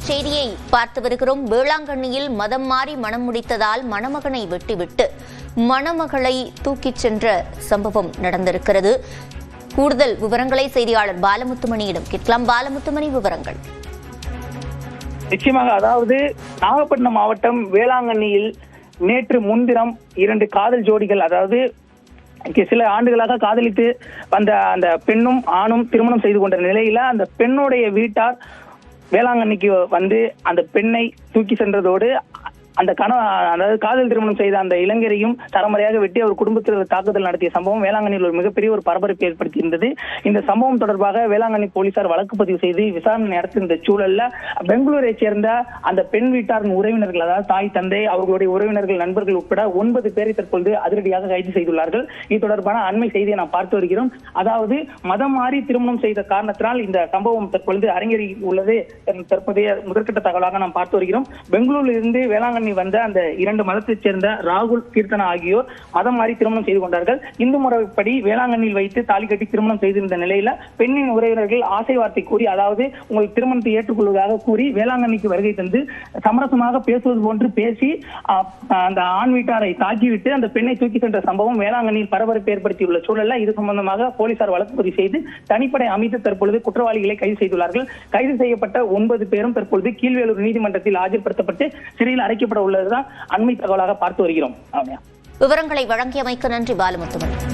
செய்தியை பார்த்து வருகிறோம். வேளாங்கண்ணியில் மதம் மாறி மனம் முடித்ததால் மணமகனை வெட்டிவிட்டு மணமகளை தூக்கிச் சென்ற சம்பவம் நடந்திருக்கிறது. கூடுதல் விவரங்களை செய்தியாளர் பாலமுத்துமணியிடம் கேட்கலாம். பாலமுத்துமணி, விவரங்கள். நிச்சயமாக, அதாவது நாகப்பட்டினம் மாவட்டம் வேளாங்கண்ணியில் நேற்று முன்தினம் 2 காதல் ஜோடிகள், அதாவது சில ஆண்டுகளாக காதலித்து வந்த அந்த பெண்ணும் ஆணும் திருமணம் செய்து கொண்ட நிலையில அந்த பெண்ணுடைய வீட்டார் வேளாங்கண்ணிக்கு வந்து அந்த பெண்ணை தூக்கி சென்றதோடு அந்த அதாவது காதல் திருமணம் செய்த அந்த இளைஞரையும் தரமுறையாக வெட்டி அவர் குடும்பத்தில் தாக்குதல் நடத்திய சம்பவம் வேளாங்கண்ணியில் ஒரு மிகப்பெரிய ஒரு பரபரப்பை ஏற்படுத்தி இருந்தது. இந்த சம்பவம் தொடர்பாக வேளாங்கண்ணி போலீசார் வழக்கு பதிவு செய்து விசாரணை நடத்தியிருந்த சூழல்ல பெங்களூரை சேர்ந்த அந்த பெண் வீட்டாரின் உறவினர்கள், அதாவது தாய், தந்தை, அவர்களுடைய உறவினர்கள், நண்பர்கள் உட்பட 9 பேரை தற்பொழுது அதிரடியாக கைது செய்துள்ளார்கள். இது தொடர்பான அண்மை செய்தியை நாம் பார்த்து வருகிறோம். அதாவது மதம் மாறி திருமணம் செய்த காரணத்தினால் இந்த சம்பவம் தற்பொழுது அரங்கேறி உள்ளது தற்போதைய முதற்கட்ட தகவலாக நாம் பார்த்து வருகிறோம். பெங்களூரில் இருந்து வேளாங்கண்ணி வந்த அந்த 2 மதத்தைச் சேர்ந்த ராகுல், கீர்த்தனா ஆகியோர் மதம் மாறி திருமணம் செய்து கொண்டார்கள். இந்து முறைப்படி வேளாங்கண்ணியில் வைத்து தாலி கட்டி திருமணம் செய்திருந்த நிலையில பெண்ணின் உறவினர்கள் ஆசை வார்த்தை கூறி, அதாவது உங்கள் திருமணத்தை ஏற்றுக்கொள்வதாக கூறி வேளாங்கண்ணிக்கு வருகை தந்து சமரசமாக பேசுவது போன்று பேசி அந்த ஆண் வீட்டாரை தாக்கிவிட்டு அந்த பெண்ணை தூக்கி சென்ற சம்பவம் வேளாங்கண்ணியில் பரபரப்பு ஏற்படுத்தியுள்ள சூழல்ல இது சம்பந்தமாக போலீசார் வழக்கு பதிவு செய்து தனிப்படை அமைத்து தற்பொழுது குற்றவாளிகளை கைது செய்துள்ளார்கள். கைது செய்யப்பட்ட 9 பேரும் தற்பொழுது கீழ்வேலூர் நீதிமன்றத்தில் ஆஜர்படுத்தப்பட்டு சிறையில் அடைக்கப்பட உள்ளதுதான் அண்மை தகவலாக பார்த்து வருகிறோம். விவரங்களை வழங்கியமைக்கு நன்றி பாலமுத்துமணி.